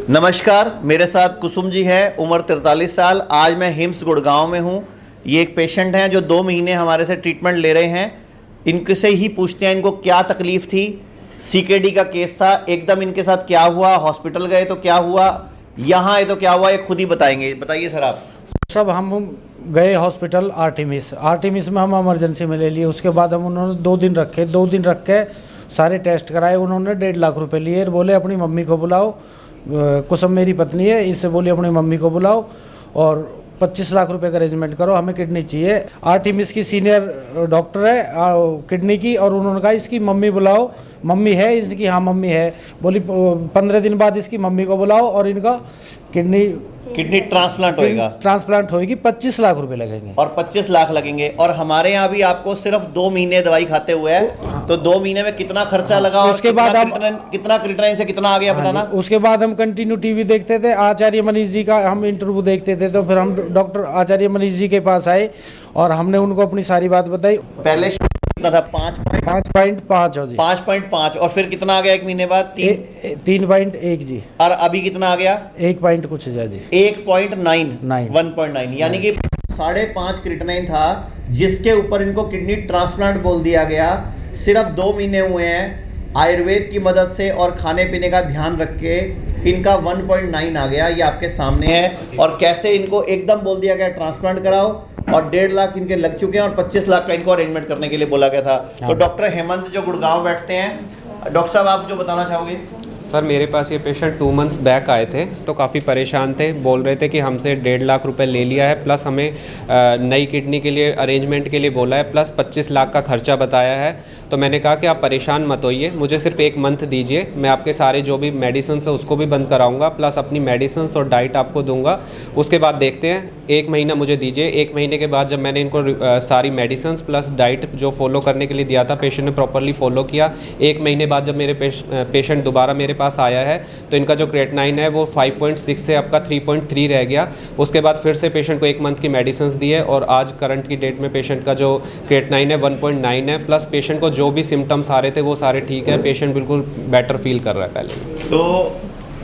नमस्कार, मेरे साथ कुसुम जी हैं, उम्र 43 साल। आज मैं हिम्स गुड़गांव में हूँ। ये एक पेशेंट हैं जो 2 महीने हमारे से ट्रीटमेंट ले रहे हैं। इनके से ही पूछते हैं इनको क्या तकलीफ़ थी। सीकेडी का केस था, एकदम इनके साथ क्या हुआ, हॉस्पिटल गए तो क्या हुआ, यहाँ आए तो क्या हुआ, ये खुद ही बताएंगे। बताइए सर आप। सब हम गए हॉस्पिटल आर्टिमिस में हम इमरजेंसी में ले लिए। उसके बाद हम उन्होंने 2 दिन रखे। 2 दिन रख के सारे टेस्ट कराए। उन्होंने 1.5 लाख रुपए लिए। बोले अपनी मम्मी को बुलाओ, कुसुम मेरी पत्नी है, इससे बोले अपनी मम्मी को बुलाओ और 25 लाख रुपए का अरेंजमेंट करो, हमें किडनी चाहिए। आर्टिमिस की सीनियर डॉक्टर है किडनी की, और उन्होंने कहा इसकी मम्मी बुलाओ। मम्मी है इसकी? हाँ मम्मी है। बोली 15 दिन बाद इसकी मम्मी को बुलाओ और इनका किडनी ट्रांसप्लांट होगी। 25 लाख रुपए लगेंगे। और 25 लाख लगेंगे। और हमारे यहाँ भी आपको सिर्फ 2 महीने दवाई खाते हुए है, तो 2 महीने में कितना खर्चा लगा और उसके बाद हम कितना क्रिएटिनिन से कितना आ गया बताना। उसके बाद हम कंटिन्यू टीवी देखते थे, आचार्य मनीष जी का हम इंटरव्यू देखते थे। तो फिर हम डॉक्टर आचार्य मनीष जी के पास आए और हमने उनको अपनी सारी बात बताई। पहले कितना था? 5.5 हो जी। 5.5 और फिर कितना आ गया 1 महीने बाद? 3.1 जी। और अभी कितना आ गया? 1 पॉइंट कुछ है जी। 1.9 यानी कि 5.5 क्रिएटिनिन था, जिसके ऊपर इनको किडनी ट्रांसप्लांट बोल दिया गया। सिर्फ 2 महीने हुए हैं। आयुर्वेद की मदद से और खाने पीने का ध्यान रख के इनका 1.9 आ गया। ये आपके सामने है। और कैसे इनको एकदम बोल दिया गया ट्रांसप्लांट कराओ, और 1.5 लाख इनके लग चुके हैं और 25 लाख का इनको अरेंजमेंट करने के लिए बोला गया था। तो डॉक्टर हेमंत जो गुड़गांव बैठते हैं, डॉक्टर साहब आप जो बताना चाहोगे। सर मेरे पास ये पेशेंट 2 मंथ्स बैक आए थे, तो काफ़ी परेशान थे। बोल रहे थे कि हमसे 1.5 लाख रुपए ले लिया है, प्लस हमें नई किडनी के लिए अरेंजमेंट के लिए बोला है, प्लस 25 लाख का खर्चा बताया है। तो मैंने कहा कि आप परेशान मत होइए, मुझे सिर्फ 1 मंथ दीजिए, मैं आपके सारे जो भी मेडिसिन है उसको भी बंद कराऊंगा, प्लस अपनी मेडिसिन और डाइट आपको दूंगा। उसके बाद देखते हैं, 1 महीना मुझे दीजिए। 1 महीने के बाद जब मैंने इनको सारी मेडिसिन प्लस डाइट जो फॉलो करने के लिए दिया था, पेशेंट ने प्रॉपरली फॉलो किया। 1 महीने बाद जब मेरे पेशेंट दोबारा मेरे पास आया है, तो इनका जो क्रिएटिनिन है वो 5.6 से आपका 3.3 रह गया। उसके बाद फिर से पेशेंट को 1 मंथ की मेडिसिन दी है, और आज करंट की डेट में पेशेंट का जो क्रिएटिनिन है 1.9 है, प्लस पेशेंट को जो भी सिम्टम्स आ रहे थे वो सारे ठीक है। पेशेंट बिल्कुल बेटर फील कर रहा है पहले। तो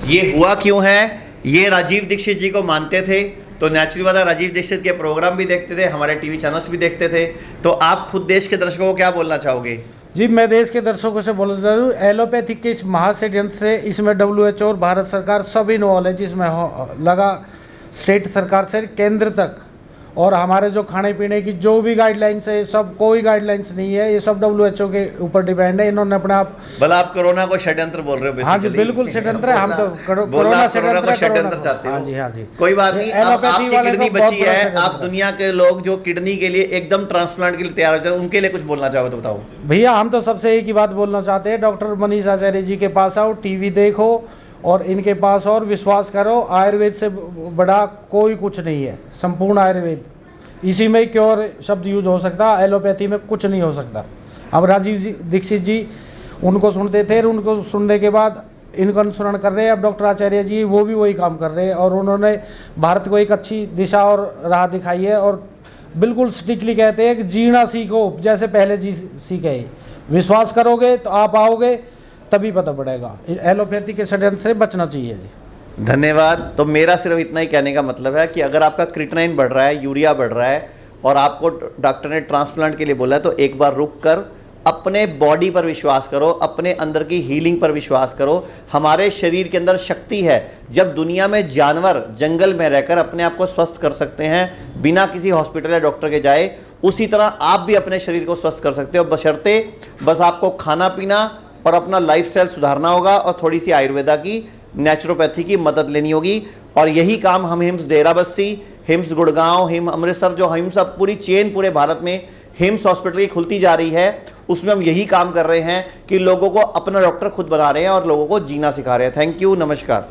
ये हुआ क्यों है? ये राजीव दीक्षित जी को मानते थे, तो नेचुरली वाला राजीव दीक्षित के प्रोग्राम भी देखते थे, हमारे टीवी चैनल्स भी देखते थे। तो आप खुद देश के दर्शकों को क्या बोलना चाहोगे? जी, मैं देश के दर्शकों से बोलना चाहता हूँ, एलोपैथिक के इस महाषड्यंत्र से इसमें WHO और भारत सरकार सब इन्वॉल्व है, जिसमें लगा स्टेट सरकार से केंद्र तक। और हमारे जो खाने पीने की जो भी गाइडलाइंस है, सब कोई गाइडलाइंस नहीं है, ये सब WHO के ऊपर डिपेंड है। इन्होंने अपने आप आप कोरोना को षड्यंत्र बोल रहे हो? हाँ जी, बिल्कुल षड्यंत्र है। हम तो कोरोना षड्यंत्र चाहते हैं। हाँ जी, हाँ जी, कोई बात नहीं। आपकी किडनी बची है, आप दुनिया के लोग जो किडनी के लिए एकदम ट्रांसप्लांट के लिए तैयार हो जाए, उनके लिए कुछ बोलना चाहो तो बताओ। भैया हम तो सबसे एक ही बात बोलना चाहते हैं, डॉक्टर मनीष आचार्य जी के पास आओ, टीवी देखो और इनके पास और विश्वास करो। आयुर्वेद से बड़ा कोई कुछ नहीं है। संपूर्ण आयुर्वेद, इसी में क्योर शब्द यूज हो सकता है, एलोपैथी में कुछ नहीं हो सकता। अब राजीव दीक्षित जी उनको सुनते थे, उनको सुनने के बाद इनका अनुसरण कर रहे हैं। अब डॉक्टर आचार्य जी वो भी वही काम कर रहे हैं, और उन्होंने भारत को एक अच्छी दिशा और राह दिखाई है। और बिल्कुल स्ट्रिक्टली कहते हैं कि जीना सीखो जैसे पहले जी सीखे। विश्वास करोगे तो आप आओगे, तभी पता पड़ेगा। एलोपैथी के षड्यंत्र से बचना चाहिए जी। धन्यवाद। तो मेरा सिर्फ इतना ही कहने का मतलब है कि अगर आपका क्रिएटिनिन बढ़ रहा है, यूरिया बढ़ रहा है, और आपको डॉक्टर ने ट्रांसप्लांट के लिए बोला है, तो एक बार रुक कर अपने बॉडी पर विश्वास करो, अपने अंदर की हीलिंग पर विश्वास करो। हमारे शरीर के अंदर शक्ति है। जब दुनिया में जानवर जंगल में रहकर अपने आप को स्वस्थ कर सकते हैं बिना किसी हॉस्पिटल या डॉक्टर के जाए, उसी तरह आप भी अपने शरीर को स्वस्थ कर सकते हो। बशर्ते बस आपको खाना पीना और अपना लाइफस्टाइल सुधारना होगा, और थोड़ी सी आयुर्वेदा की, नेचुरोपैथी की मदद लेनी होगी। और यही काम हम hymns Derabassi, hymns Gurgaon, hymns Amritsar, जो हिम्स अब पूरी चेन पूरे भारत में हिम्स हॉस्पिटल की खुलती जा रही है, उसमें हम यही काम कर रहे हैं कि लोगों को अपना डॉक्टर खुद बना रहे हैं और लोगों को जीना सिखा रहे हैं। थैंक यू, नमस्कार।